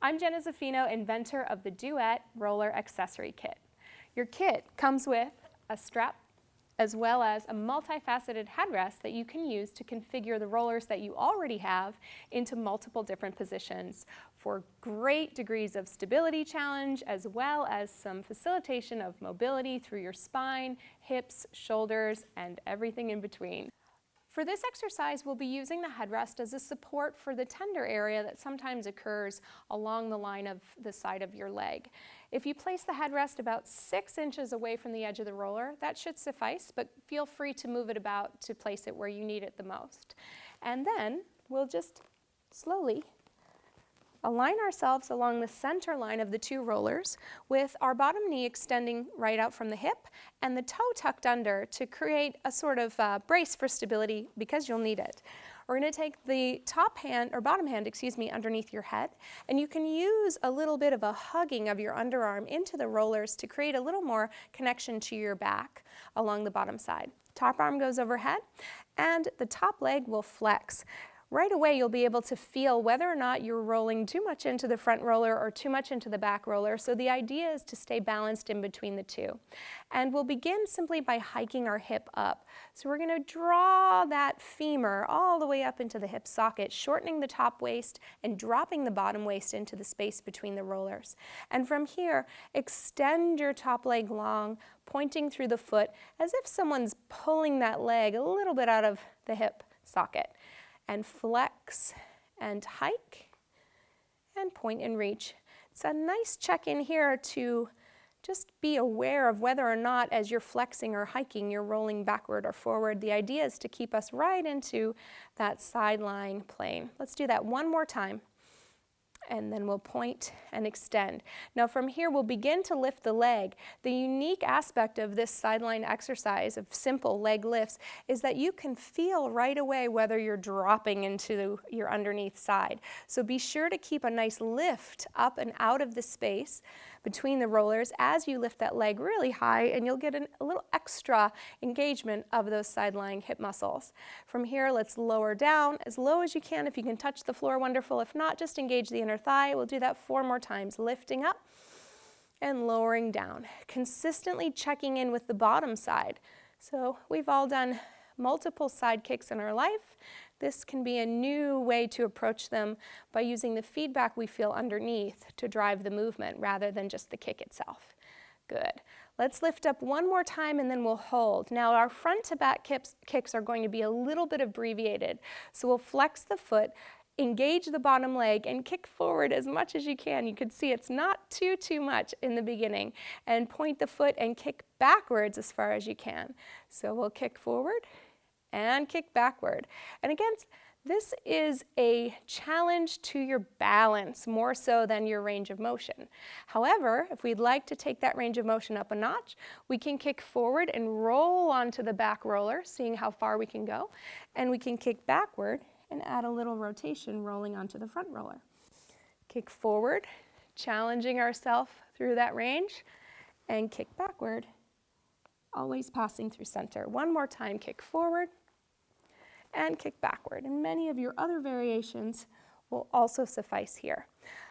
I'm Jenna Zaffino, inventor of the Duet Roller Accessory Kit. Your kit comes with a strap as well as a multifaceted headrest that you can use to configure the rollers that you already have into multiple different positions for great degrees of stability challenge as well as some facilitation of mobility through your spine, hips, shoulders, and everything in between. For this exercise, we'll be using the headrest as a support for the tender area that sometimes occurs along the line of the side of your leg. If you place the headrest about 6 inches away from the edge of the roller, that should suffice, but feel free to move it about to place it where you need it the most. And then we'll just slowly align ourselves along the center line of the 2 rollers with our bottom knee extending right out from the hip and the toe tucked under to create a sort of brace for stability because you'll need it. We're going to take the bottom hand, underneath your head, and you can use a little bit of a hugging of your underarm into the rollers to create a little more connection to your back along the bottom side. Top arm goes overhead and the top leg will flex. Right away, you'll be able to feel whether or not you're rolling too much into the front roller or too much into the back roller. So the idea is to stay balanced in between the two. And we'll begin simply by hiking our hip up. So we're going to draw that femur all the way up into the hip socket, shortening the top waist and dropping the bottom waist into the space between the rollers. And from here, extend your top leg long, pointing through the foot as if someone's pulling that leg a little bit out of the hip socket. And flex and hike and point and reach. It's a nice check-in here to just be aware of whether or not as you're flexing or hiking, you're rolling backward or forward. The idea is to keep us right into that side lying plane. Let's do that one more time. And then we'll point and extend. Now from here, we'll begin to lift the leg. The unique aspect of this sideline exercise of simple leg lifts is that you can feel right away whether you're dropping into your underneath side. So be sure to keep a nice lift up and out of the space between the rollers as you lift that leg really high, and you'll get a little extra engagement of those side-lying hip muscles. From here, let's lower down as low as you can. If you can touch the floor, wonderful. If not, just engage the inner thigh. We'll do that 4 more times, lifting up and lowering down, consistently checking in with the bottom side. So we've all done multiple side kicks in our life. This can be a new way to approach them by using the feedback we feel underneath to drive the movement rather than just the kick itself. Good. Let's lift up one more time and then we'll hold. Now our front to back kicks are going to be a little bit abbreviated. So we'll flex the foot, engage the bottom leg, and kick forward as much as you can. You can see it's not too much in the beginning. And point the foot and kick backwards as far as you can. So we'll kick forward and kick backward. And again, this is a challenge to your balance more so than your range of motion. However, if we'd like to take that range of motion up a notch, we can kick forward and roll onto the back roller, seeing how far we can go. And we can kick backward and add a little rotation rolling onto the front roller. Kick forward, challenging ourselves through that range, and kick backward, always passing through center. One more time, kick forward and kick backward. And many of your other variations will also suffice here.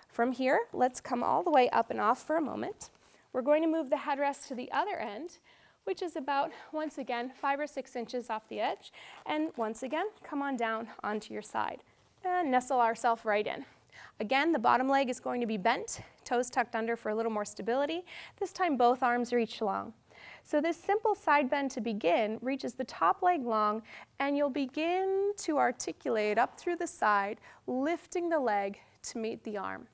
From here, let's come all the way up and off for a moment. We're going to move the headrest to the other end, which is about, once again, 5 or 6 inches off the edge. And once again, come on down onto your side and nestle ourselves right in. Again, the bottom leg is going to be bent, toes tucked under for a little more stability. This time, both arms reach long. So this simple side bend to begin reaches the top leg long, and you'll begin to articulate up through the side, lifting the leg to meet the arm.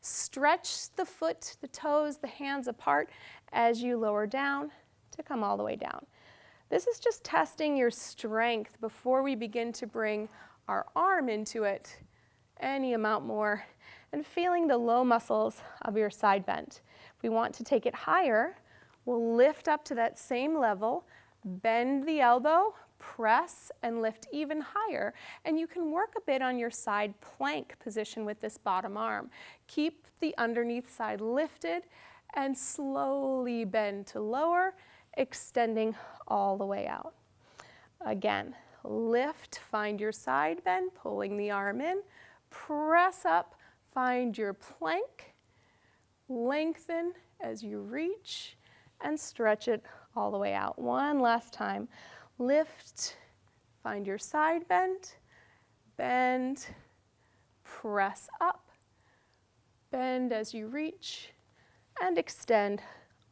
Stretch the foot, the toes, the hands apart as you lower down to come all the way down. This is just testing your strength before we begin to bring our arm into it any amount more and feeling the low muscles of your side bend. If we want to take it higher, we'll lift up to that same level, bend the elbow, press and lift even higher, and you can work a bit on your side plank position with this bottom arm. Keep the underneath side lifted and slowly bend to lower, extending all the way out. Again, lift, find your side bend, pulling the arm in, press up, Find your plank, lengthen as you reach, and stretch it all the way out. One last time. Lift, find your side bend, bend, press up, bend as you reach, and extend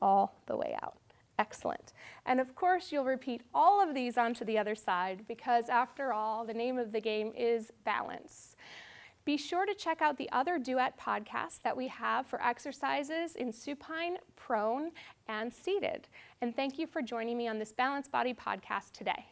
all the way out. Excellent. And of course, you'll repeat all of these onto the other side because after all, the name of the game is balance. Be sure to check out the other Duet podcasts that we have for exercises in supine, prone, and seated. And thank you for joining me on this Balanced Body podcast today.